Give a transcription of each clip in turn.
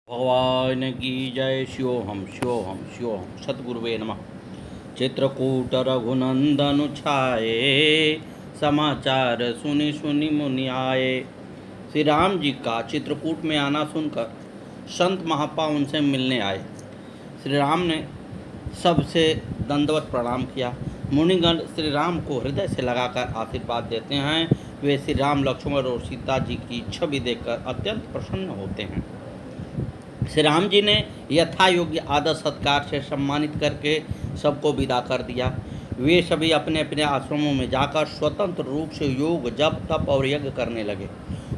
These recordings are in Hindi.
भगवान की जय। शिवोहम शिवोहम शिवोहम। सद्गुरुवे नमः। चित्रकूट रघुनंदन छाए, समाचार सुनि सुनि मुनि आए। श्री राम जी का चित्रकूट में आना सुनकर संत महात्मा उनसे मिलने आए। श्री राम ने सबसे दंडवत प्रणाम किया। मुनिगण श्री राम को हृदय से लगाकर आशीर्वाद देते हैं। वे श्री राम, लक्ष्मण और सीता जी की छवि देखकर अत्यंत प्रसन्न होते हैं। श्री राम जी ने यथा योग्य आदर सत्कार से सम्मानित करके सबको विदा कर दिया। वे सभी अपने अपने आश्रमों में जाकर स्वतंत्र रूप से योग, जप, तप और यज्ञ करने लगे।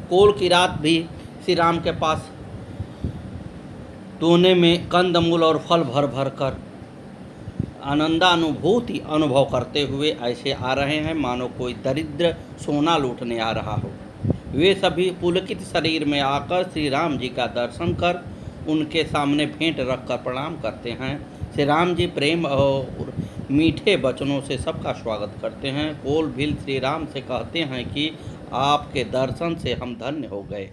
कोल की रात भी श्री राम के पास दोने में कंदमूल और फल भर भर कर आनंदानुभूति अनुभव करते हुए ऐसे आ रहे हैं मानो कोई दरिद्र सोना लूटने आ रहा हो। वे सभी पुलकित शरीर में आकर श्री राम जी का दर्शन कर उनके सामने भेंट रखकर प्रणाम करते हैं। श्री राम जी प्रेम और मीठे वचनों से सबका स्वागत करते हैं। कोल भील श्री राम से कहते हैं कि आपके दर्शन से हम धन्य हो गए।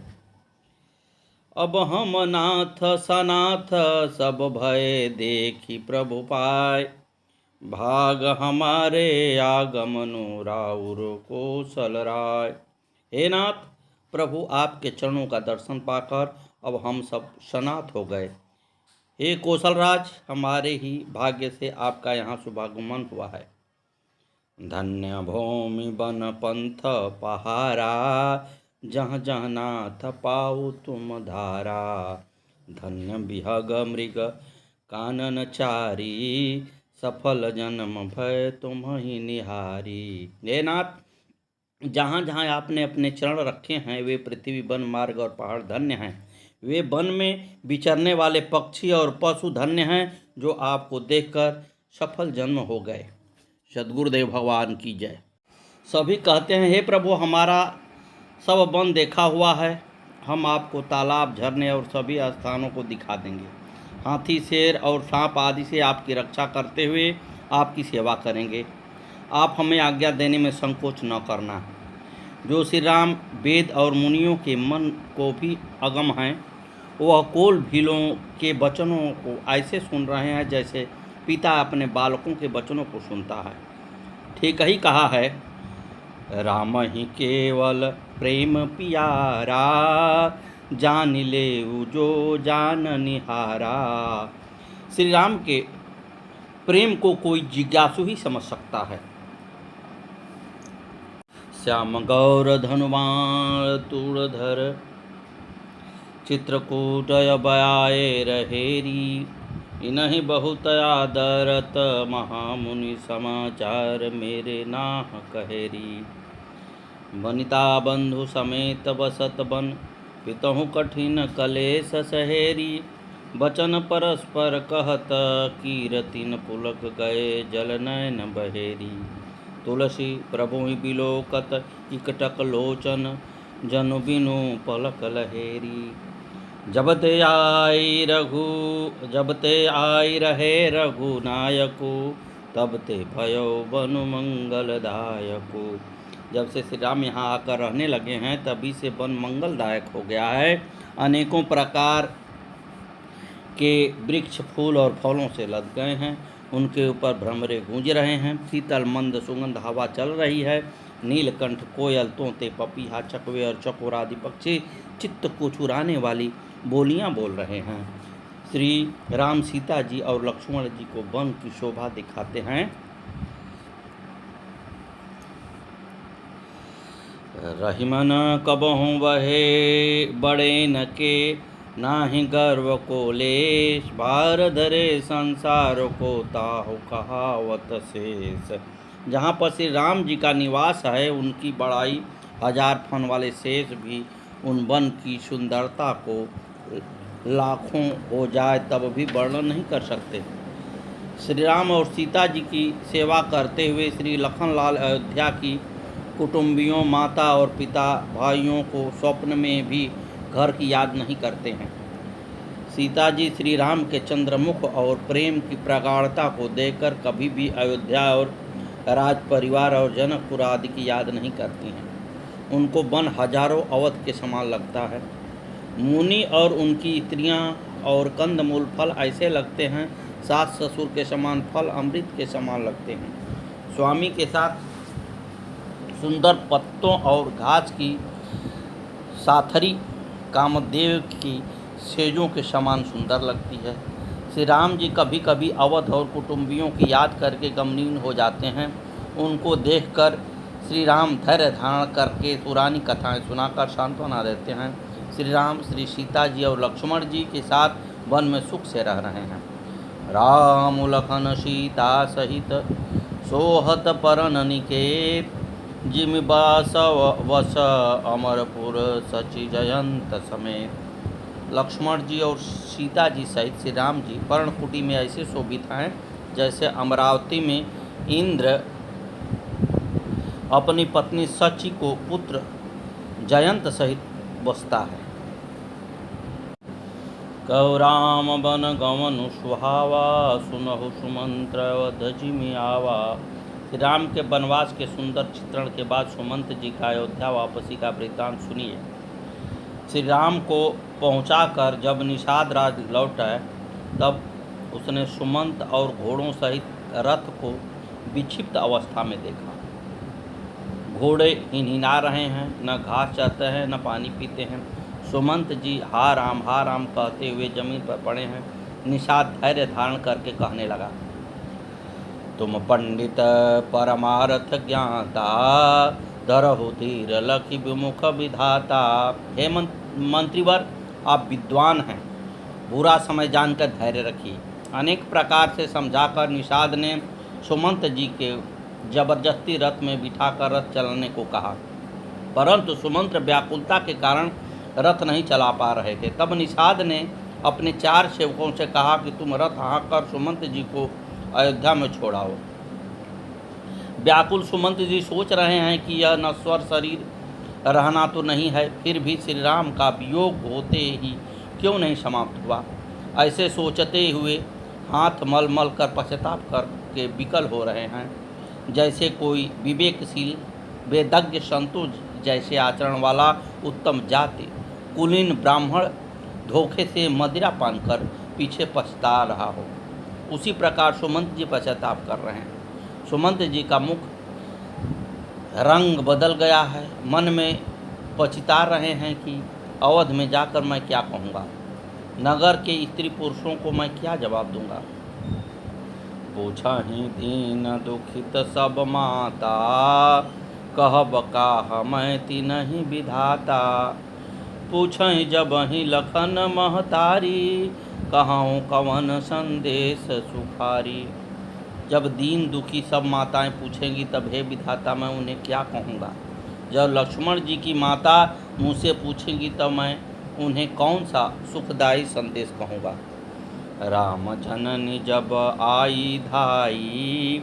अब हम नाथ सनाथ सब भय देखी प्रभु पाए, भाग हमारे आगमनु राउर कौशल राय। हे नाथ, प्रभु आपके चरणों का दर्शन पाकर अब हम सब सनाथ हो गए। हे कौशलराज, हमारे ही भाग्य से आपका यहाँ शुभागमन हुआ है। धन्य भूमि वन पंथ पहारा, जहाँ जहाँ नाथ पाऊ तुम धारा। धन्य विहग मृग कानन चारी, सफल जन्म भय तुम ही निहारी। हे नाथ, जहाँ जहाँ आपने अपने चरण रखे हैं वे पृथ्वी, वन, मार्ग और पहाड़ धन्य हैं। वे वन में विचरने वाले पक्षी और पशु धन्य हैं जो आपको देखकर सफल जन्म हो गए। सद्गुरुदेव भगवान की जय। सभी कहते हैं, हे प्रभु, हमारा सब वन देखा हुआ है। हम आपको तालाब, झरने और सभी स्थानों को दिखा देंगे। हाथी, शेर और सांप आदि से आपकी रक्षा करते हुए आपकी सेवा करेंगे। आप हमें आज्ञा देने में संकोच न करना। जो श्री राम वेद और मुनियों के मन को भी अगम हैं, वह कोल भीलों के वचनों को ऐसे सुन रहे हैं जैसे पिता अपने बालकों के वचनों को सुनता है। ठीक ही कहा है, राम ही केवल प्रेम पियारा, जान ले जो जान निहारा। श्री राम के प्रेम को कोई जिज्ञासु ही समझ सकता है। श्याम गौर धनुवाण तूड़धर, चित्रकूट बयाए रहेरी। इन्हीं बहुत आदरत महामुनि, समाचार मेरे नाह कहेरी। वनिता बंधु समेत बसत बन, पितहु कठिन कलेश सहेरी। वचन परस्पर कहत, कीरतिन पुलक गए जल नयन बहेरी। तुलसी प्रभु बिलोकत इकटक लोचन, जनु बिनु पलक लहेरी। जब ते आई रहे रघुनायको, तब ते भयो बनु मंगलदायको। जब से श्री राम यहाँ आकर रहने लगे हैं तभी से वन मंगलदायक हो गया है। अनेकों प्रकार के वृक्ष फूल और फलों से लद गए हैं। उनके ऊपर भ्रमरे गूंज रहे हैं। शीतल मंद सुगंध हवा चल रही है। नीलकंठ, कोयल, तोते, पपीहा, चकवे और चकोर आदि पक्षी चित्त को चुराने वाली बोलियां बोल रहे हैं। श्री राम सीता जी और लक्ष्मण जी को वन की शोभा दिखाते हैं। रहीमन कबहु बहे बड़े न के, नाही गर्व को लेश। भार धरे संसार को, ताहु कहावत शेष। जहाँ पर श्री राम जी का निवास है उनकी बड़ाई हजार फन वाले शेष भी उन वन की सुंदरता को लाखों हो जाए तब भी वर्णन नहीं कर सकते। श्री राम और सीता जी की सेवा करते हुए श्री लखनलाल अयोध्या की कुटुंबियों, माता और पिता, भाइयों को स्वप्न में भी घर की याद नहीं करते हैं। सीता जी श्री राम के चंद्रमुख और प्रेम की प्रगाढ़ता को देखकर कभी भी अयोध्या और राज परिवार और जनकपुर आदि की याद नहीं करती हैं। उनको वन हजारों अवध के समान लगता है। मुनि और उनकी स्त्रियां और कंदमूल फल ऐसे लगते हैं, सास ससुर के समान, फल अमृत के समान लगते हैं। स्वामी के साथ सुंदर पत्तों और घास की साथरी कामदेव की सेजों के समान सुंदर लगती है। श्री राम जी कभी कभी अवध और कुटुंबियों की याद करके गमगीन हो जाते हैं। उनको देखकर श्री राम धैर्य धारण करके पुरानी कथाएं सुनाकर सांत्वना देते हैं। श्री राम श्री सीता जी और लक्ष्मण जी के साथ वन में सुख से रह रहे हैं। राम लखन सीता सहित सोहत परन निकेत, जिमि बासव वस अमरपुर सचि जयंत समेत। लक्ष्मण जी और सीता जी सहित श्री राम जी पर्णकुटी में ऐसे शोभित हैं जैसे अमरावती में इंद्र अपनी पत्नी सची को पुत्र जयंत सहित बसता है। कौ राम बन गवनु सुहावा, सुनहु सुमंत्र अवधि आवा। श्री राम के वनवास के सुंदर चित्रण के बाद सुमंत जी का अयोध्या वापसी का वृत्तांत सुनिए। श्री राम को पहुंचाकर जब निषाद राज लौटा तब उसने सुमंत और घोड़ों सहित रथ को विक्षिप्त अवस्था में देखा। घोड़े हिनहिना रहे हैं, न घास चाहते हैं न पानी पीते हैं। सुमंत जी हा राम कहते हुए जमीन पर पड़े हैं। निषाद धैर्य धारण करके कहने लगा, तुम पंडित परमारथ ज्ञाता, धरहु धीर लखि विमुख विधाता। हे मंत्रीवर, आप विद्वान हैं, बुरा समय जानकर धैर्य रखिए। अनेक प्रकार से समझाकर निषाद ने सुमंत जी के जबरदस्ती रथ में बिठाकर रथ चलाने को कहा, परंतु सुमंत व्याकुलता के कारण रथ नहीं चला पा रहे थे। तब निषाद ने अपने 4 सेवकों से कहा कि तुम रथ हाँककर सुमंत जी को अयोध्या में छोड़ाओ। व्याकुल सुमंत जी सोच रहे हैं कि यह नश्वर शरीर रहना तो नहीं है, फिर भी श्री राम का वियोग होते ही क्यों नहीं समाप्त हुआ। ऐसे सोचते हुए हाथ मल मल कर पश्चाताप करके विकल हो रहे हैं। जैसे कोई विवेकशील वेदज्ञ संतों जैसे आचरण वाला उत्तम जाति कुलीन ब्राह्मण धोखे से मदिरा पान कर पीछे पछता रहा हो, उसी प्रकार सुमंत जी पश्चाताप कर रहे हैं। सुमंत जी का मुख रंग बदल गया है, मन में पछता रहे हैं कि अवध में जाकर मैं क्या कहूँगा, नगर के स्त्री पुरुषों को मैं क्या जवाब दूंगा। पूछहि दीन दुखित सब माता, कहब काह मैं तिन्हि विधाता। पूछहि जबहि लखन महतारी, कहूँ कवन संदेश सुखारी। जब दीन दुखी सब माताएं पूछेंगी तब हे विधाता मैं उन्हें क्या कहूँगा। जब लक्ष्मण जी की माता मुझसे पूछेंगी तब मैं उन्हें कौन सा सुखदायी संदेश कहूँगा। राम जननी जब आई धाई,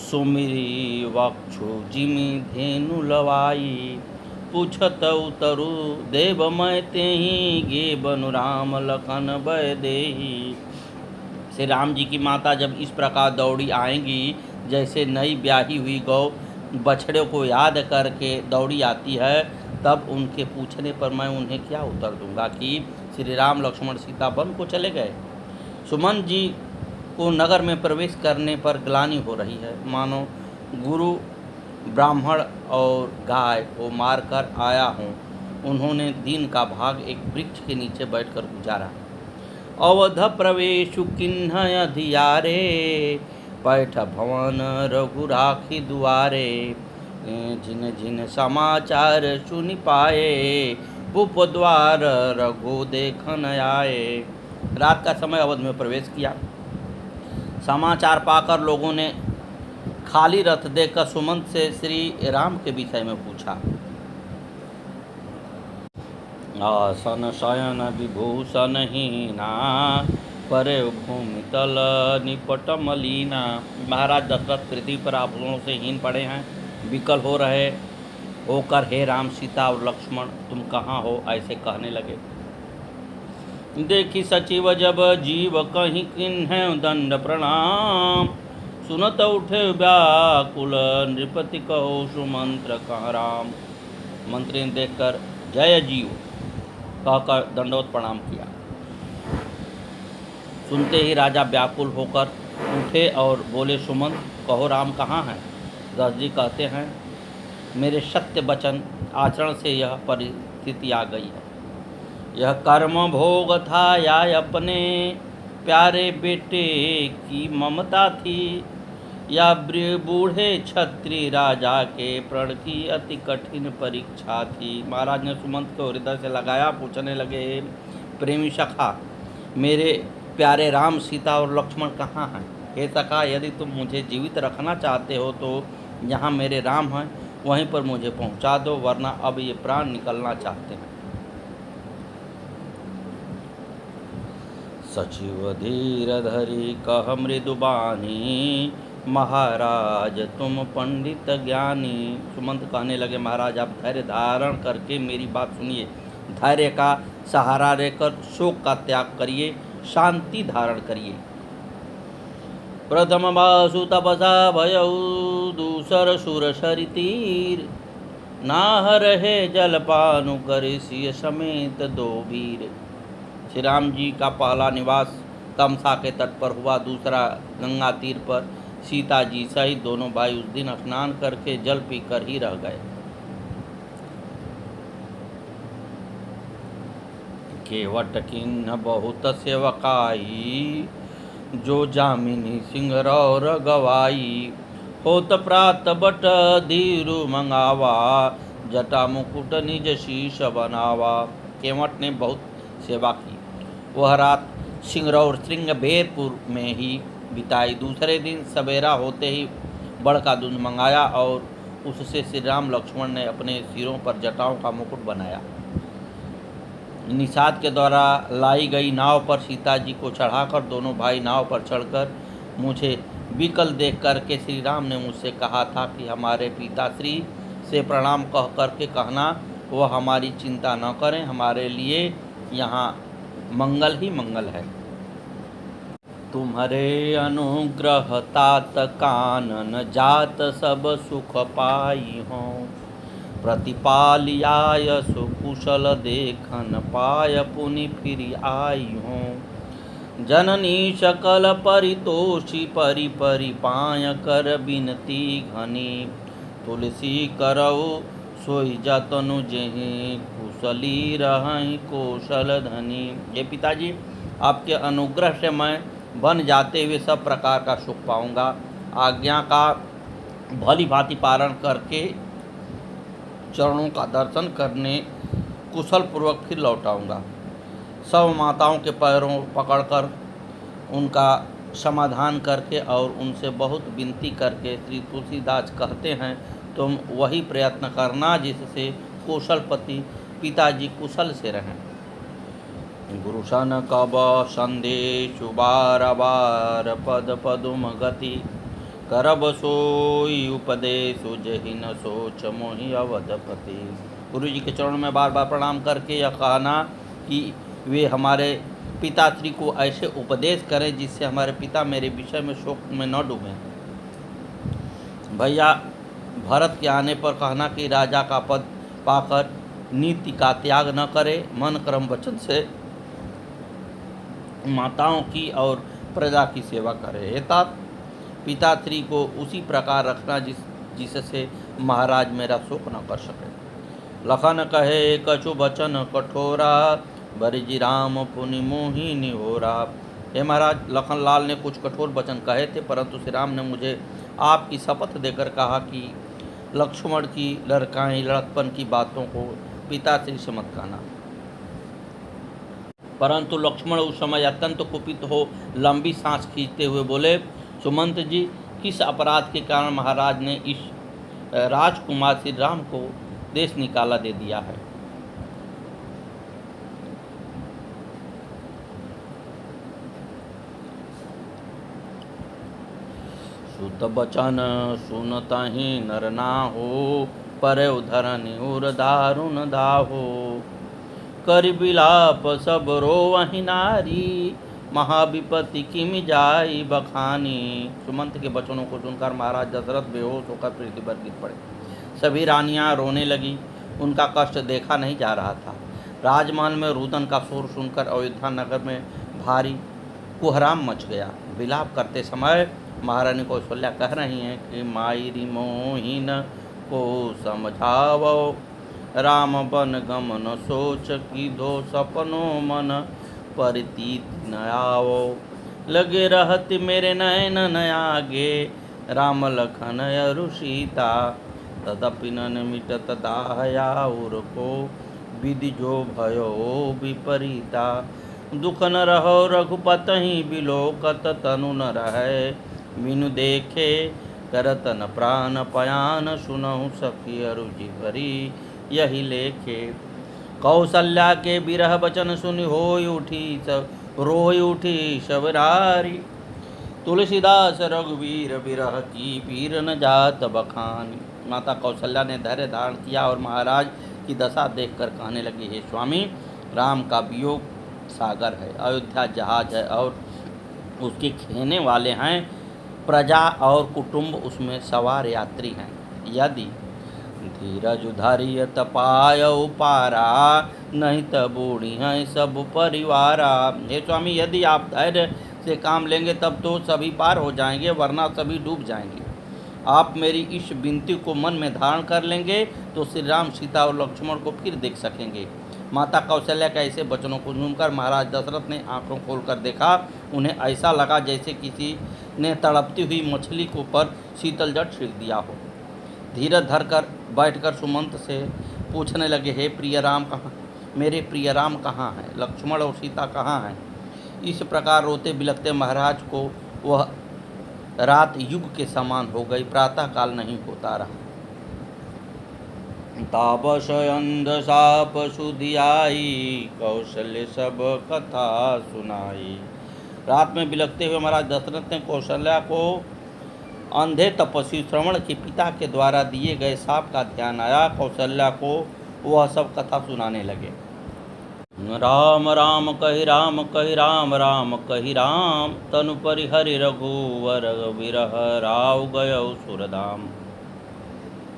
सुमिरी वक्षु जिमि धेनु लवाई। पूछत उतरु देव मैं तेहि, गे बनु राम लखन भय देहि। श्री राम जी की माता जब इस प्रकार दौड़ी आएंगी जैसे नई ब्याही हुई गौ बछड़े को याद करके दौड़ी आती है, तब उनके पूछने पर मैं उन्हें क्या उत्तर दूंगा कि श्री राम लक्ष्मण सीता वन को चले गए। सुमन जी को नगर में प्रवेश करने पर ग्लानि हो रही है, मानो गुरु ब्राह्मण और गाय को मारकर आया हूँ। उन्होंने दिन का भाग एक वृक्ष के नीचे बैठकर गुजारा। अवध प्रवेशु किन्ह अधियारे, पैठ भवन रघुराखी दुआरे। जिन जिन समाचार सुनि पाए, भूप द्वार रघु देखन आए। रात का समय अवध में प्रवेश किया। समाचार पाकर लोगों ने खाली रथ देखकर सुमंत से श्री राम के विषय में पूछा। आसन शयन विभूषण हीना, परे भूमि तल निपट मलीना। महाराज दशरथ पृथ्वी पर आभूषणों से हीन पड़े हैं, विकल हो रहे होकर हे राम सीता और लक्ष्मण तुम कहाँ हो ऐसे कहने लगे। देखी सचिव जब जीव कहीं किन्ह दंड प्रणाम, सुनत उठे व्याकुल नृपति कहो सुमंत्र कह राम। मंत्री ने देखकर जय जीव कहकर दंडवत प्रणाम किया। सुनते ही राजा व्याकुल होकर उठे और बोले, सुमंत कहो राम कहाँ हैं? दशरथ जी कहते हैं, मेरे सत्य वचन आचरण से यह परिस्थिति आ गई है। यह कर्म भोग था या अपने प्यारे बेटे की ममता थी, या बूढ़े क्षत्रिय राजा के प्रण की अति कठिन परीक्षा थी। महाराज ने सुमंत को हृदय से लगाया, पूछने लगे, प्रेमी सखा, मेरे प्यारे राम, सीता और लक्ष्मण कहाँ हैं? हे सखा, यदि तुम मुझे जीवित रखना चाहते हो तो जहाँ मेरे राम हैं वहीं पर मुझे पहुँचा दो, वरना अब ये प्राण निकलना चाहते हैं। सचिव धीर धरी कह मृदुबानी, महाराज तुम पंडित ज्ञानी। सुमंत कहने लगे, महाराज आप धैर्य धारण करके मेरी बात सुनिए। धैर्य का सहारा लेकर शोक का त्याग करिए, शांति धारण करिए। प्रथम वासु तपसा भयऊ, दूसर सुर सरि तीर, नाहर है जलपानु करे सिय समेत दो वीर। श्री राम जी का पहला निवास तमसा के तट पर हुआ, दूसरा गंगा तीर पर। सीता जी सहित दोनों भाई उस दिन स्नान करके जल पीकर ही रह गए। केवट किन्न बहुत सेवकाई, जो जामिनी सिंहरौर गवाई। होत प्रात बट धीरु मंगावा, जटा मुकुट निज शीश बनावा। केवट ने बहुत सेवा की। वह रात सिंगरौर श्रृंगबेरपुर में ही बिताई। दूसरे दिन सवेरा होते ही बड़ का दूध मंगाया और उससे श्री राम लक्ष्मण ने अपने सिरों पर जटाओं का मुकुट बनाया। निषाद के द्वारा लाई गई नाव पर सीता जी को चढ़ाकर दोनों भाई नाव पर चढ़कर मुझे विकल देख करके श्री राम ने मुझसे कहा था कि हमारे पिताश्री से प्रणाम कह करके कहना वह हमारी चिंता न करें, हमारे लिए यहाँ मंगल ही मंगल है। तुम्हारे अनुग्रह तात कानन जात सब सुख पाई हों, प्रतिपालियाय सुकुशल देखन पाय पुनि फिर आई हों। जननी सकल परितोषी परि परि पाय कर बिनती घनी, तुलसी करऊ सोई जतनु जेहि कुशली रहहि कौशल धनी। ये पिताजी, आपके अनुग्रह से मैं बन जाते हुए सब प्रकार का सुख पाऊंगा। आज्ञा का भली भांति पालन करके चरणों का दर्शन करने कुशल पूर्वक फिर लौटाऊंगा। सब माताओं के पैरों पकड़कर उनका समाधान करके और उनसे बहुत विनती करके श्री तुलसीदास कहते हैं, तुम वही प्रयत्न करना जिससे कौशलपति पिताजी कुशल से रहें। गुरु सन कब संदेशु बार बार पद पदुम गति, करब सोई उपदेशु जहि न सोच मोहि अवधपति। गुरु जी के चरणों में बार बार प्रणाम करके यह कहना कि वे हमारे पिताश्री को ऐसे उपदेश करें जिससे हमारे पिता मेरे विषय में शोक में न डूबें। भैया भरत के आने पर कहना कि राजा का पद पाकर नीति का त्याग न करे, मन कर्म वचन से माताओं की और प्रजा की सेवा करे। हेतात पिताश्री को उसी प्रकार रखना जिससे महाराज मेरा शोक न कर सके। लखन कहे कछु बचन कठोरा, बरिजी राम पुनि मोहि निहोरा। हे महाराज, लखन लाल ने कुछ कठोर वचन कहे थे, परंतु श्री राम ने मुझे आपकी शपथ देकर कहा कि लक्ष्मण की लड़काई लड़कपन की बातों को पिताश्री से मत कहना। परंतु लक्ष्मण उस समय अत्यंत कुपित हो लंबी सांस खींचते हुए बोले, सुमंत जी, किस अपराध के कारण महाराज ने इस राजकुमार श्री राम को देश निकाला दे दिया है? सुत बचन सुनतहि नर नाहो, पर उधरनि उर दारुण दाहो। कर बिलाप सब रोवहि नारी, महाविपत्ति किम जाई बखानी। सुमंत के वचनों को सुनकर महाराज दशरथ बेहोश होकर पृथ्वी पर गिर पड़े। सभी रानियां रोने लगी। उनका कष्ट देखा नहीं जा रहा था। राजमहल में रुदन का शोर सुनकर अयोध्या नगर में भारी कोहराम मच गया। विलाप करते समय महारानी कौशल्या कह रही हैं कि मायरी मोहिन को समझावो, राम बन गमन सोच की दो सपनों मन परितीत न आवो। लगे रहत मेरे नयन आगे, राम लखन अरु सीता, तदपि न मिटत दाहया उर को, विधि जो भयो विपरीता। दुख न रहो रघुपतहि बिलोकत, तनु न रहे मीनु देखे, करत न प्राण पयान, सुनहु सखी अरुचि भरी यही लेखे। कौशल्या के बिरह बचन सुनि होय उठी रोय उठी शबरारी, तुलसीदास रघुवीर बिरह की पीर न जात बखानी। माता कौशल्या ने धैर्य धारण किया और महाराज की दशा देखकर कहने लगी, हे स्वामी, राम का वियोग सागर है, अयोध्या जहाज है और उसके खेने वाले हैं, प्रजा और कुटुंब उसमें सवार यात्री हैं। यदि धीरज धैर्य तपाय पारा, नहीं तो बूढ़ी हैं सब परिवारा। हे स्वामी, यदि आप धैर्य से काम लेंगे तब तो सभी पार हो जाएंगे, वरना सभी डूब जाएंगे। आप मेरी इस विनती को मन में धारण कर लेंगे तो श्री राम, सीता और लक्ष्मण को फिर देख सकेंगे। माता कौशल्या के ऐसे वचनों को सुनकर महाराज दशरथ ने आंखों खोलकर देखा। उन्हें ऐसा लगा जैसे किसी ने तड़पती हुई मछली को पर शीतल जल छिड़क दिया हो। धीरज धरकर बैठकर सुमंत से पूछने लगे, हे प्रिय राम कहाँ, मेरे प्रिय राम कहाँ हैं, लक्ष्मण और सीता कहाँ हैं। इस प्रकार रोते बिलखते महाराज को वह रात युग के समान हो गई, प्रातः काल नहीं होता रहा। तापस अंध साप सुधियाई, कौशल्य सब कथा सुनाई। रात में बिलखते हुए महाराज दशरथ ने कौशल्या को अंधे तपस्वी श्रवण के पिता के द्वारा दिए गए साप का ध्यान आया। कौशल्या को वह सब कथा सुनाने लगे। राम राम कहि राम कहि राम राम कहि राम, तनु परिहरि रघुवर विरह राव गयो सुरधाम।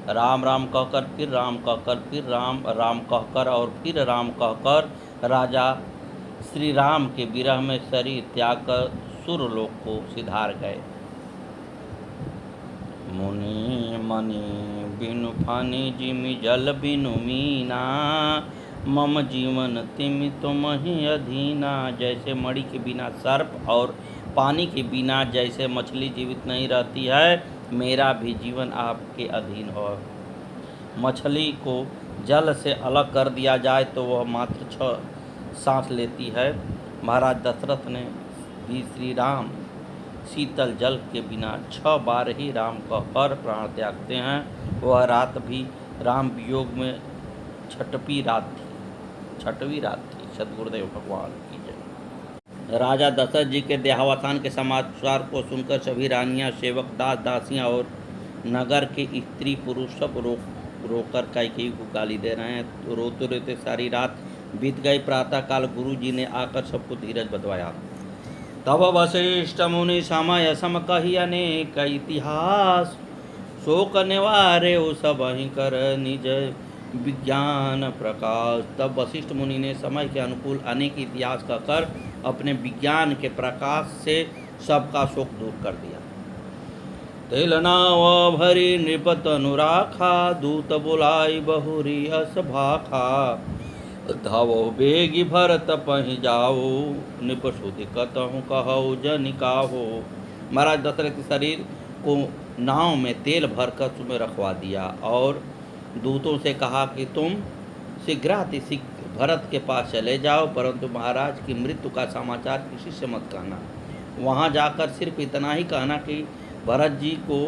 राम राम कहकर फिर राम कहकर फिर राम राम कहकर और फिर राम कहकर राजा श्री राम के विरह में शरीर त्याग कर सुरलोक को सिधार गए। मुनि मणि बिनु फानी जिमि जल बिनु मीना, मम जीवन तिमि तुम ही अधीना। जैसे मणि के बिना सर्प और पानी के बिना जैसे मछली जीवित नहीं रहती है, मेरा भी जीवन आपके अधीन हो। मछली को जल से अलग कर दिया जाए तो वह मात्र 6 सांस लेती है। महाराज दशरथ ने भी श्री राम शीतल जल के बिना 6 बार ही राम कहकर प्राण त्यागते हैं। वह रात भी राम वियोग में छठवीं रात थी। सद्गुरुदेव भगवान की जय। राजा दशरथ जी के देहावसान के समाचार को सुनकर सभी रानियां, सेवक, दास दासियां और नगर के स्त्री पुरुष सब रोकर कैकेयी को गाली दे रहे हैं। तो रोते रोते सारी रात बीत गई। प्रातःकाल गुरु जी ने आकर सबको धीरज बंधवाया। तब वशिष्ठ मुनि समय सम कही अनेक इतिहास, शोक निवारे सब ही कर निज विज्ञान प्रकाश। तब वशिष्ठ मुनि ने समय के अनुकूल अनेक इतिहास कहकर अपने विज्ञान के प्रकाश से सबका शोक दूर कर दिया। तेल नाव भरी नृपत अनुराखा, दूत बुलाई बहुरी अस भाखा। धावो बेगी भरत पहि जाओ, निप सुधि कतहु कहु जनिकाहो। महाराज दशरथ के शरीर को नाव में तेल भरकर उसमें रखवा दिया और दूतों से कहा कि तुम शीघ्र भरत के पास चले जाओ, परंतु महाराज की मृत्यु का समाचार किसी से मत कहना। वहाँ जाकर सिर्फ इतना ही कहना कि भरत जी को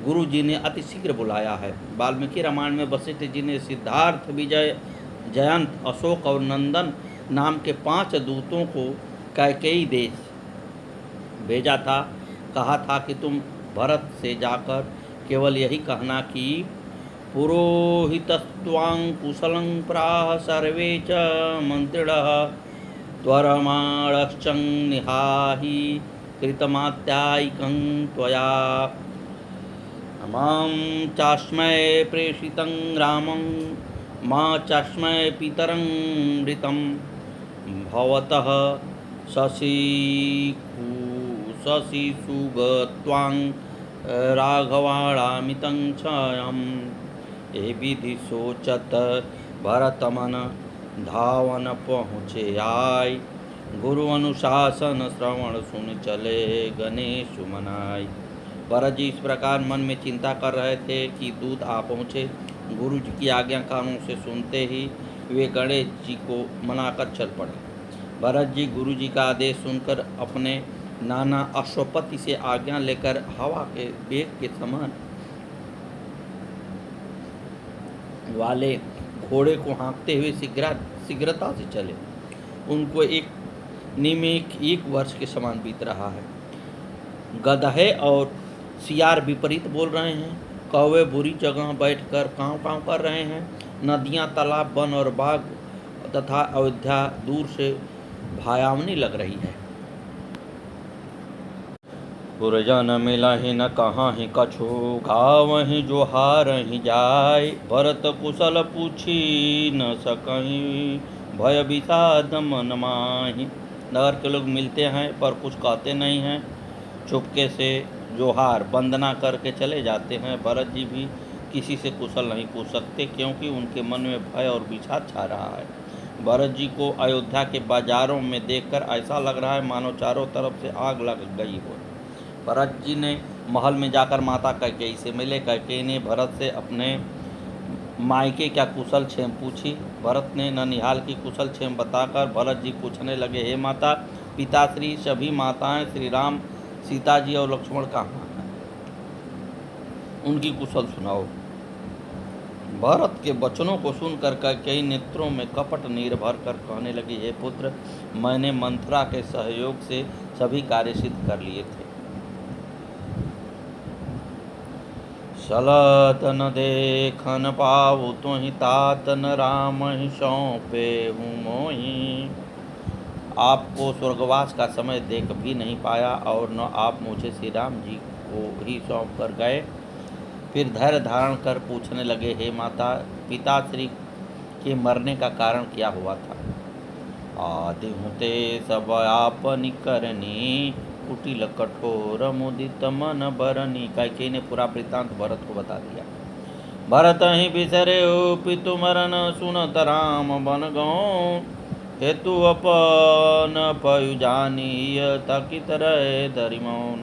गुरु जी ने अति शीघ्र बुलाया है। वाल्मीकि रामायण में वशिष्ठ जी ने सिद्धार्थ, विजय, जयंत, अशोक और नंदन नाम के 5 दूतों को कैकेयी देश भेजा था। कहा था कि तुम भरत से जाकर केवल यही कहना कि पुरोहितस्त्वां कुशलं प्राह सर्वे च मंत्रिणः, त्वरमाणश्चं निहाहि कृतमात्यायिकं त्वया। मां चास्मै प्रेषितं रामं माँ चष्मै पितरमृतं भवतः शशिसुगत्वां राघवाणामितं क्षयम् ए विधि सोचत भरतमन धावन पहुँचे आय। गुरु अनुशासन श्रवण सुन चले गणेश मनाय। भरत जी इस प्रकार मन में चिंता कर रहे थे कि दूत आ पहुँचे। गुरु जी की आज्ञा कानों से सुनते ही वे गणेश जी को मनाकर चल पड़े। भरत जी गुरु जी का आदेश सुनकर अपने नाना अश्वपति से आज्ञा लेकर हवा के वेग के समान वाले घोड़े को हाँकते हुए शीघ्रता से चले। उनको एक निमिष 1 वर्ष के समान बीत रहा है। गदहे और सियार विपरीत बोल रहे हैं। कौवे बुरी जगह बैठकर काँव-काँव कर रहे हैं। नदियाँ, तालाब, वन और बाग तथा अयोध्या दूर से भयावनी लग रही है। पुरजन मिलहि न कहाहि कछु, गावहि जो हारहि जाय। भरत कुशल पूछी न सकहि, भय विषाद मन माहि। नगर के लोग मिलते हैं पर कुछ कहते नहीं हैं, चुपके से जोहार वंदना करके चले जाते हैं। भरत जी भी किसी से कुशल नहीं पूछ सकते क्योंकि उनके मन में भय और विषाद छा रहा है। भरत जी को अयोध्या के बाजारों में देखकर ऐसा लग रहा है मानो चारों तरफ से आग लग गई हो। भरत जी ने महल में जाकर माता कैकेयी से मिले। कैकेयी ने भरत से अपने मायके क्या कुशल क्षेम पूछी। भरत ने ननिहाल की कुशल क्षेम बताकर भरत जी पूछने लगे, हे माता, पिताश्री, सभी माताएं, श्री राम, सीता जी और लक्ष्मण कहाँ हैं? उनकी कुशल सुनाओ। भरत के वचनों को सुनकर कैकेयी नेत्रों में कपट नीर भर कर कहने लगी, हे पुत्र, मैंने मंथरा के सहयोग से सभी कार्य सिद्ध कर लिए थे। सलत न देखन पाऊ तुहि, तात न राम ही सौंपे हूँ मोहि। आपको स्वर्गवास का समय देख भी नहीं पाया और न आप मुझे श्री राम जी को ही सौंप कर गए। फिर धैर्य धारण कर पूछने लगे, हे माता, पिताश्री के मरने का कारण क्या हुआ था? आदि हुते सब आपनि करनी, कुटिल कठोर मुदित मन बरनी। कैकेयी ने पूरा वृत्तांत भरत को बता दिया। भरत ही बिसरे पितु मरन, सुनत राम बन गौन। हेतु अपन पयु जानिय, तकित रहे धरि मौन।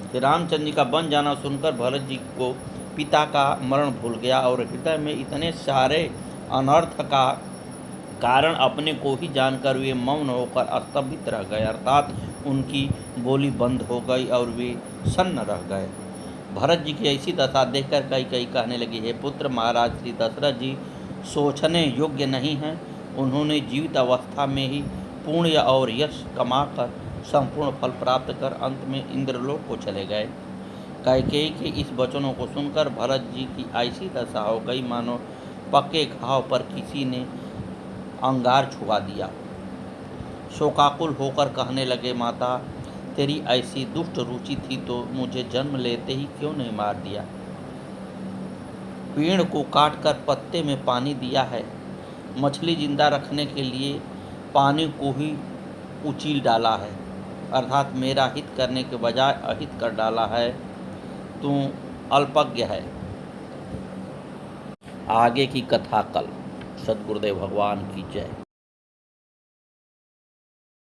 श्री रामचंद्र जी का बन जाना सुनकर भरत जी को पिता का मरण भूल गया और हृदय में इतने सारे अनर्थ का कारण अपने को ही जानकर वे मौन होकर स्तंभित रह गए, अर्थात उनकी बोली बंद हो गई और वे सन्न रह गए। भरत जी की ऐसी दशा देखकर कैकेयी कहने लगी, हे पुत्र, महाराज श्री दशरथ जी सोचने योग्य नहीं हैं। उन्होंने जीवित अवस्था में ही पुण्य और यश कमाकर संपूर्ण फल प्राप्त कर अंत में इंद्रलोक को चले गए। कैकेयी के इस वचनों को सुनकर भरत जी की ऐसी दशा हो गई मानो पक्के घाव पर किसी ने अंगार छुआ दिया। शोकाकुल होकर कहने लगे, माता, तेरी ऐसी दुष्ट रुचि थी तो मुझे जन्म लेते ही क्यों नहीं मार दिया? पेड़ को काटकर पत्ते में पानी दिया है, मछली जिंदा रखने के लिए पानी को ही उचील डाला है, अर्थात मेरा हित करने के बजाय अहित कर डाला है। तू अल्पज्ञ है। आगे की कथा कल। सद्गुरुदेव भगवान की जय।